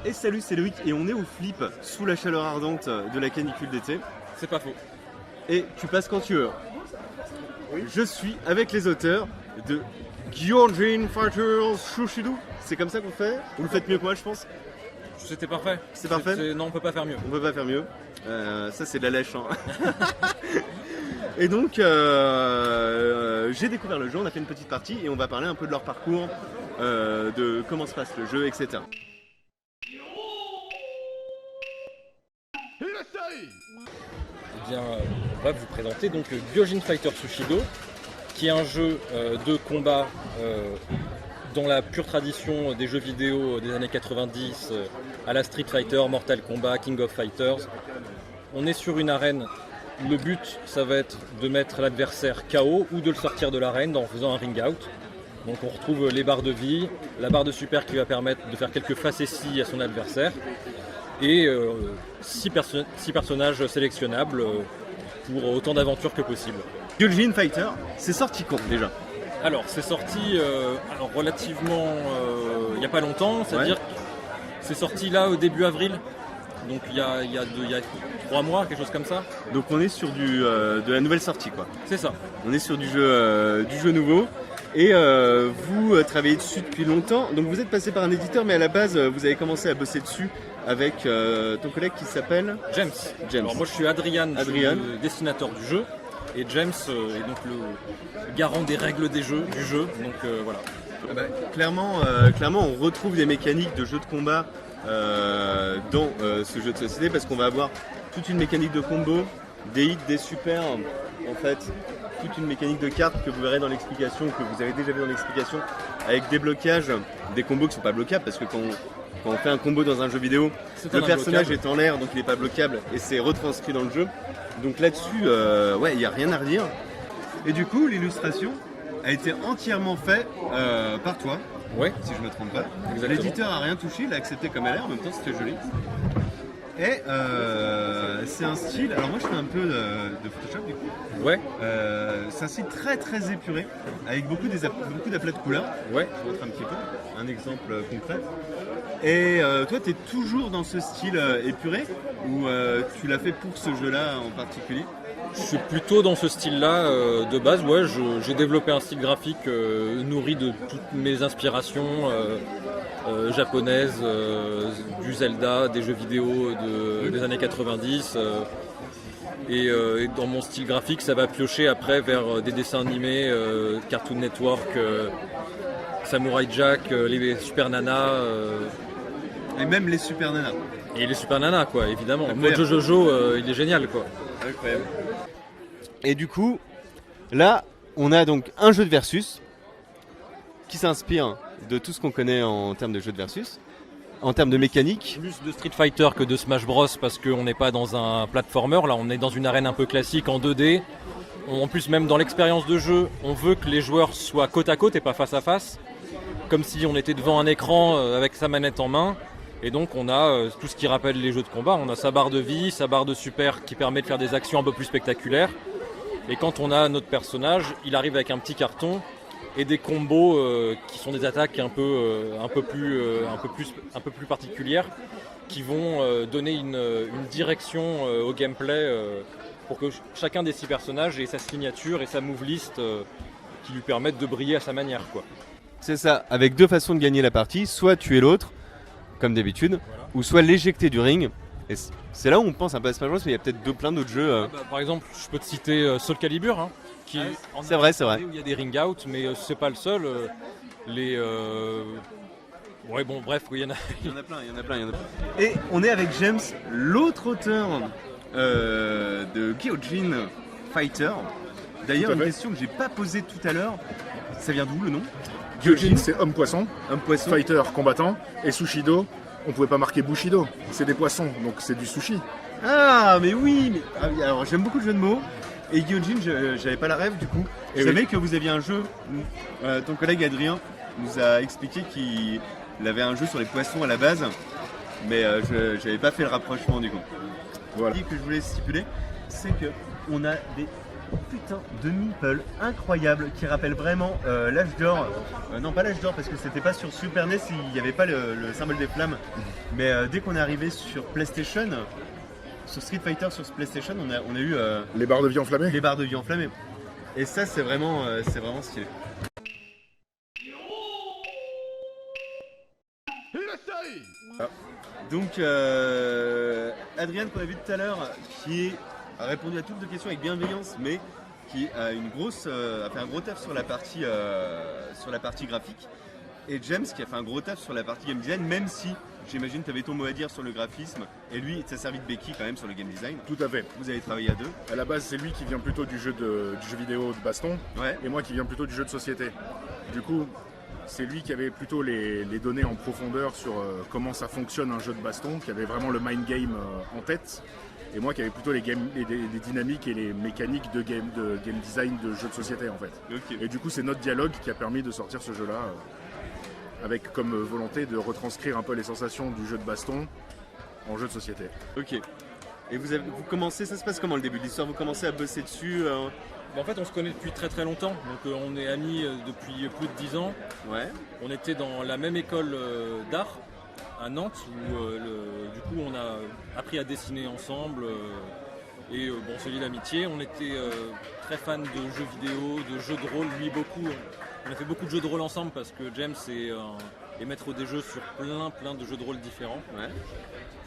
Et salut, c'est Loïc et on est au flip sous la chaleur ardente de la canicule d'été. C'est pas faux. Et tu passes quand tu veux. Oui. Je suis avec les auteurs de Gyojin Fighters Sushido. C'est comme ça qu'on fait. Vous le faites mieux que moi, je pense. C'était parfait. C'est parfait. Non, on peut pas faire mieux. On peut pas faire mieux. Ça, c'est de la lèche. Hein. Et donc, j'ai découvert le jeu, on a fait une petite partie et on va parler un peu de leur parcours, de comment se passe le jeu, etc. Eh bien, on va vous présenter donc Gyojin Fighter Sushido, qui est un jeu de combat dans la pure tradition des jeux vidéo des années 90, à la Street Fighter, Mortal Kombat, King of Fighters. On est sur une arène. Le but, ça va être de mettre l'adversaire KO ou de le sortir de l'arène en faisant un ring out. Donc on retrouve les barres de vie, la barre de super qui va permettre de faire quelques facéties à son adversaire et 6 personnages sélectionnables pour autant d'aventures que possible. Gyojin Fighter, c'est sorti quand déjà? Alors c'est sorti relativement il n'y a pas longtemps, c'est-à-dire que c'est sorti là au début avril. Donc il y a 3 mois, quelque chose comme ça. Donc on est sur de la nouvelle sortie quoi. C'est ça. On est sur du jeu nouveau. Et vous travaillez dessus depuis longtemps. Donc vous êtes passé par un éditeur, mais à la base vous avez commencé à bosser dessus avec ton collègue qui s'appelle James. Alors moi je suis Adrian. Je suis le dessinateur du jeu. Et James est donc le garant des règles du jeu. Donc voilà. Ah bah, clairement on retrouve des mécaniques de jeu de combat dans ce jeu de société parce qu'on va avoir toute une mécanique de combo, des hits, des super, en fait toute une mécanique de cartes que vous verrez dans l'explication, que vous avez déjà vu dans l'explication, avec des blocages, des combos qui ne sont pas bloquables parce que quand on fait un combo dans un jeu vidéo, le personnage est en l'air donc il n'est pas bloquable et c'est retranscrit dans le jeu. Donc là-dessus, il n'y a rien à redire. Et du coup, l'illustration a été entièrement faite par toi. Ouais. Si je ne me trompe pas. Exactement. L'éditeur a rien touché, il a accepté comme elle est, en même temps c'était joli. Et c'est un style, alors moi je fais un peu de Photoshop du coup. Ouais. C'est un style très très épuré, avec beaucoup d'aplats de couleurs. Ouais. Je vous montre un petit peu, un exemple concret. Et toi tu es toujours dans ce style épuré, ou tu l'as fait pour ce jeu-là en particulier? Je suis plutôt dans ce style-là de base. Ouais, j'ai développé un style graphique nourri de toutes mes inspirations japonaises, du Zelda, des jeux vidéo des années 90. Et dans mon style graphique, ça va piocher après vers des dessins animés, Cartoon Network, Samurai Jack, les Super Nana. Et même les Super Nana. Et les Super Nana, quoi, évidemment. Mojo Jojo, il est génial, quoi. Incroyable. Et du coup, là, on a donc un jeu de versus qui s'inspire de tout ce qu'on connaît en termes de jeu de versus, en termes de mécanique. Plus de Street Fighter que de Smash Bros parce qu'on n'est pas dans un platformer, là on est dans une arène un peu classique en 2D. En plus même dans l'expérience de jeu, on veut que les joueurs soient côte à côte et pas face à face, comme si on était devant un écran avec sa manette en main. Et donc on a tout ce qui rappelle les jeux de combat, on a sa barre de vie, sa barre de super qui permet de faire des actions un peu plus spectaculaires. Et quand on a notre personnage, il arrive avec un petit carton et des combos qui sont des attaques un peu plus particulières qui vont donner une direction au gameplay pour que chacun des 6 personnages ait sa signature et sa move list qui lui permettent de briller à sa manière, quoi. C'est ça, avec 2 façons de gagner la partie, soit tuer l'autre, comme d'habitude, voilà, ou soit l'éjecter du ring. Et c'est là où on pense un peu à Smash Bros, mais il y a peut-être plein d'autres jeux. Par exemple, je peux te citer Soul Calibur, hein, qui c'est vrai. Où il y a des ring out, mais c'est pas le seul. Ouais, bon, bref, il y en a. Il y en a plein. Et on est avec James, l'autre auteur de Gyojin Fighter. D'ailleurs, une question que j'ai pas posée tout à l'heure, ça vient d'où le nom? Gyojin, c'est homme-poisson. Homme-poisson. Fighter, combattant. Et Sushido, on pouvait pas marquer Bushido. C'est des poissons, donc c'est du sushi. Ah, mais oui. Alors, j'aime beaucoup le jeu de mots. Et Gyojin, j'avais pas la rêve du coup. Je savais que vous aviez un jeu. Ton collègue Adrien nous a expliqué qu'il avait un jeu sur les poissons à la base. Mais je n'avais pas fait le rapprochement du coup. Voilà. Ce que je voulais stipuler, c'est qu'on a des putain de meeple incroyable qui rappelle vraiment l'âge d'or. Non, pas l'âge d'or parce que c'était pas sur Super NES, il n'y avait pas le symbole des flammes. Mais dès qu'on est arrivé sur PlayStation, sur Street Fighter sur PlayStation, on a eu Les barres de vie enflammées. les barres de vie enflammées. Et ça, c'est vraiment stylé. Donc, Adrien, qu'on a vu tout à l'heure, qui a répondu à toutes nos questions avec bienveillance, mais qui a fait un gros taf sur la partie graphique. Et James, qui a fait un gros taf sur la partie game design, même si j'imagine tu avais ton mot à dire sur le graphisme, et lui, il t'a servi de béquille quand même sur le game design. Tout à fait. Vous avez travaillé à deux. À la base, c'est lui qui vient plutôt du jeu vidéo de baston, Ouais. et moi qui viens plutôt du jeu de société. Du coup, c'est lui qui avait plutôt les données en profondeur sur comment ça fonctionne un jeu de baston, qui avait vraiment le mind game en tête. Et moi qui avais plutôt les dynamiques et les mécaniques de game design de jeux de société en fait. Ok. Et du coup, c'est notre dialogue qui a permis de sortir ce jeu-là, avec comme volonté de retranscrire un peu les sensations du jeu de baston en jeu de société. Ok. Et vous commencez, ça se passe comment le début de l'histoire? Vous commencez à bosser dessus En fait, on se connaît depuis très très longtemps, donc on est amis depuis plus de 10 ans. Ouais. On était dans la même école d'art à Nantes, où du coup on a appris à dessiner ensemble et on s'est lié d'amitié. On était très fans de jeux vidéo, de jeux de rôle, lui beaucoup. On a fait beaucoup de jeux de rôle ensemble parce que James est maître des jeux sur plein de jeux de rôle différents. Ouais.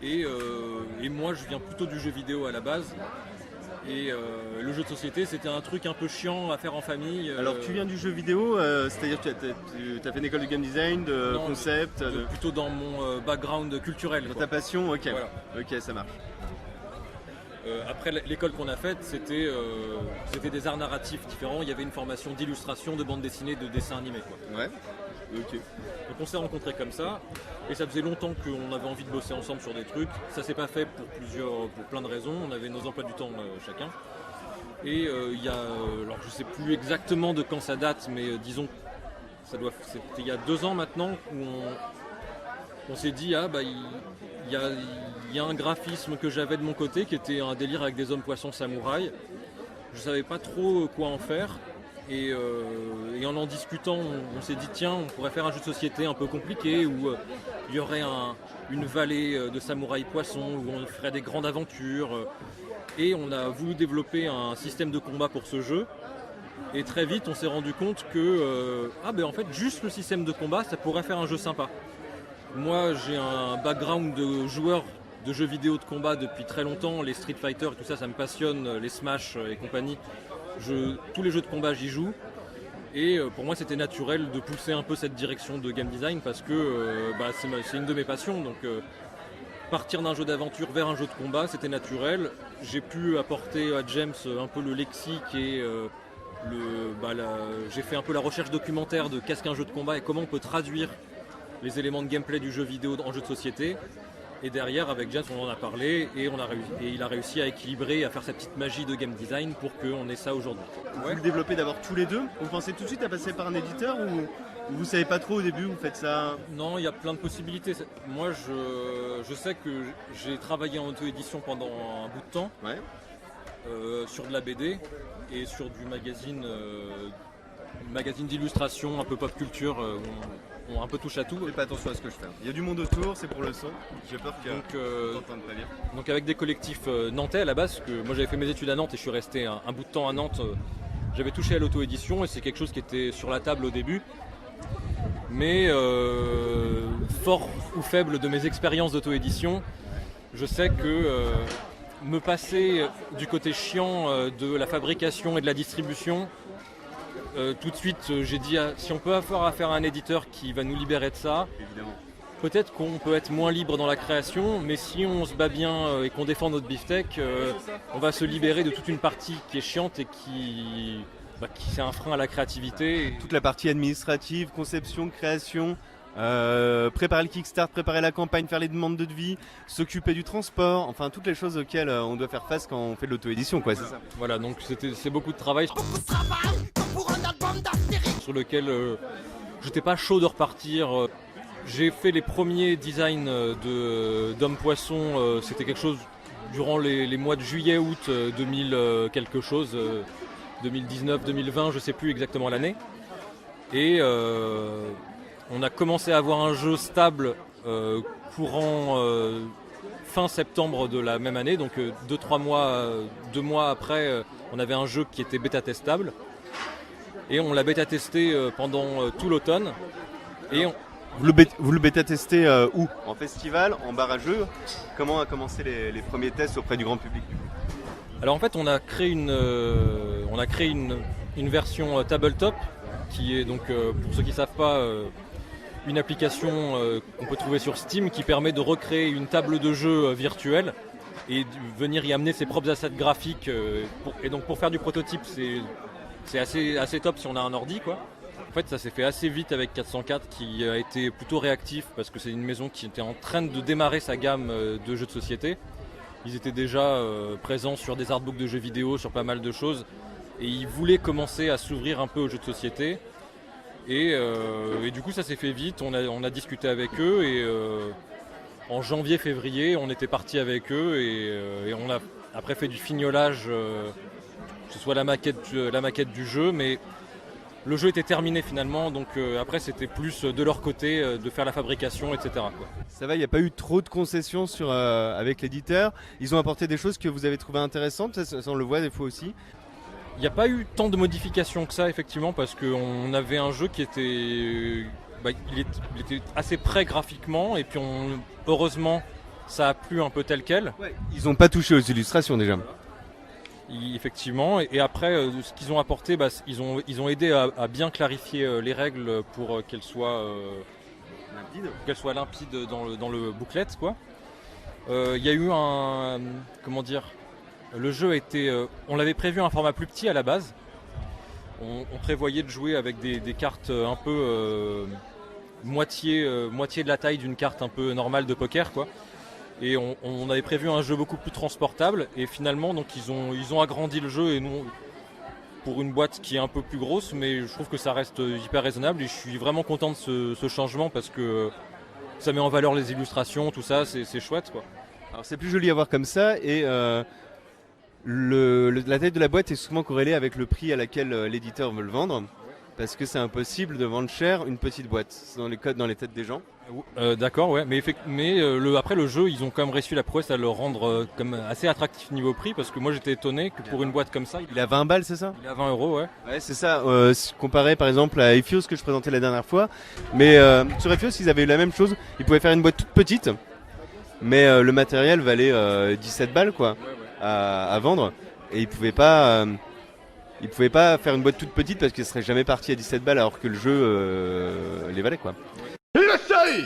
Et moi je viens plutôt du jeu vidéo à la base. Et le jeu de société, c'était un truc un peu chiant à faire en famille. Alors tu viens du jeu vidéo, c'est-à-dire que tu as fait une école de game design, de Non, concept, plutôt dans mon background culturel. dans quoi. ta passion, ok. Voilà. Ok, ça marche. Après l'école qu'on a faite, c'était des arts narratifs différents. Il y avait une formation d'illustration, de bande dessinée, de dessin animé. Quoi. Ouais. Ok. Donc on s'est rencontrés comme ça, et ça faisait longtemps qu'on avait envie de bosser ensemble sur des trucs. Ça s'est pas fait pour plein de raisons. On avait nos emplois du temps chacun. Et il y a, alors je sais plus exactement de quand ça date, mais disons, c'était il y a 2 ans maintenant où on s'est dit il y a un graphisme que j'avais de mon côté qui était un délire avec des hommes poissons samouraïs. Je savais pas trop quoi en faire. Et en discutant, on s'est dit tiens, on pourrait faire un jeu de société un peu compliqué où il y aurait une vallée de samouraïs poissons, où on ferait des grandes aventures. Et on a voulu développer un système de combat pour ce jeu. Et très vite, on s'est rendu compte que en fait, juste le système de combat, ça pourrait faire un jeu sympa. Moi, j'ai un background de joueur de jeux vidéo de combat depuis très longtemps. Les Street Fighter et tout ça, ça me passionne, les Smash et compagnie. Tous les jeux de combat, j'y joue. Et pour moi, c'était naturel de pousser un peu cette direction de game design parce que c'est une de mes passions. Donc partir d'un jeu d'aventure vers un jeu de combat, c'était naturel. J'ai pu apporter à James un peu le lexique et j'ai fait un peu la recherche documentaire de qu'est-ce qu'un jeu de combat et comment on peut traduire les éléments de gameplay du jeu vidéo en jeu de société. Et derrière, avec James, on en a parlé et il a réussi à équilibrer, à faire sa petite magie de game design pour qu'on ait ça aujourd'hui. Vous le développez d'abord tous les deux. Vous pensez tout de suite à passer par un éditeur ou vous savez pas trop au début, vous faites ça? Non, il y a plein de possibilités. Moi, je sais que j'ai travaillé en auto-édition pendant un bout de temps, Ouais. sur de la BD et sur du magazine d'illustration, un peu pop culture, où on un peu touche à tout. Fais pas attention à ce que je fais. Il y a du monde autour, c'est pour le son. J'ai peur que Donc, t'entende pas bien. Donc avec des collectifs nantais à la base, parce que moi j'avais fait mes études à Nantes et je suis resté un bout de temps à Nantes. J'avais touché à l'auto-édition et c'est quelque chose qui était sur la table au début. Mais fort ou faible de mes expériences d'auto-édition, je sais que me passer du côté chiant de la fabrication et de la distribution, tout de suite j'ai dit si on peut avoir affaire à un éditeur qui va nous libérer de ça, Évidemment. peut-être qu'on peut être moins libre dans la création, mais si on se bat bien et qu'on défend notre beefsteak, on va se libérer de toute une partie qui est chiante et qui c'est un frein à la créativité. Toute la partie administrative, conception, création, préparer le kickstart, préparer la campagne, faire les demandes de devis, s'occuper du transport, enfin toutes les choses auxquelles on doit faire face quand on fait de l'auto-édition, quoi, c'est ça. Voilà, donc c'est beaucoup de travail sur lequel j'étais pas chaud de repartir. J'ai fait les premiers designs d'hommes poissons, c'était quelque chose durant les mois de juillet-août 2000 quelque chose. 2019-2020, je sais plus exactement l'année. Et on a commencé à avoir un jeu stable courant fin septembre de la même année, donc 2 mois après, on avait un jeu qui était bêta testable. Et on l'a bêta testé pendant tout l'automne. Et Vous le bêta testez où? En festival, en bar à jeux? Comment a commencé les premiers tests auprès du grand public? Alors en fait, on a créé une version tabletop qui est donc, pour ceux qui ne savent pas, une application qu'on peut trouver sur Steam qui permet de recréer une table de jeu virtuelle et de venir y amener ses propres assets graphiques. Et donc pour faire du prototype, c'est assez top si on a un ordi, quoi. En fait, ça s'est fait assez vite avec 404 qui a été plutôt réactif parce que c'est une maison qui était en train de démarrer sa gamme de jeux de société. Ils étaient déjà présents sur des artbooks de jeux vidéo, sur pas mal de choses. Et ils voulaient commencer à s'ouvrir un peu aux jeux de société. Et du coup, ça s'est fait vite. On a discuté avec eux. Et en janvier-février, on était parti avec eux. Et on a après fait du fignolage, que ce soit la maquette du jeu. Mais le jeu était terminé finalement. Donc après, c'était plus de leur côté de faire la fabrication, etc., quoi. Ça va, il n'y a pas eu trop de concessions avec l'éditeur. Ils ont apporté des choses que vous avez trouvées intéressantes, ça on le voit des fois aussi. Il n'y a pas eu tant de modifications que ça, effectivement, parce qu'on avait un jeu qui était, il était assez prêt graphiquement, et puis heureusement, ça a plu un peu tel quel. Ouais, ils n'ont pas touché aux illustrations déjà. Effectivement, et après, ce qu'ils ont apporté, ils ont aidé à bien clarifier les règles pour qu'elles soient limpides dans le booklet, quoi. Il y a eu le jeu on l'avait prévu un format plus petit à la base. On prévoyait de jouer avec des cartes un peu moitié de la taille d'une carte un peu normale de poker, quoi. Et on avait prévu un jeu beaucoup plus transportable. Et finalement, donc ils ont agrandi le jeu et nous, pour une boîte qui est un peu plus grosse, mais je trouve que ça reste hyper raisonnable. Et je suis vraiment content de ce changement parce que ça met en valeur les illustrations, tout ça, c'est chouette, quoi. Alors c'est plus joli à voir comme ça et la taille de la boîte est souvent corrélée avec le prix à laquelle l'éditeur veut le vendre, parce que c'est impossible de vendre cher une petite boîte. C'est dans les codes, dans les têtes des gens. D'accord, ouais, mais après le jeu, ils ont quand même réussi la prouesse à le rendre comme assez attractif niveau prix, parce que moi j'étais étonné que pour une boîte comme ça, il a 20 balles, c'est ça? Il a 20 €, ouais. Ouais, c'est ça. Comparé par exemple à Ephios que je présentais la dernière fois, mais sur Ephios ils avaient eu la même chose. Ils pouvaient faire une boîte toute petite, mais le matériel valait 17 balles, quoi. À vendre, et ils pouvaient pas faire une boîte toute petite parce qu'ils seraient jamais partis à 17 balles alors que le jeu les valait, quoi. Le seuil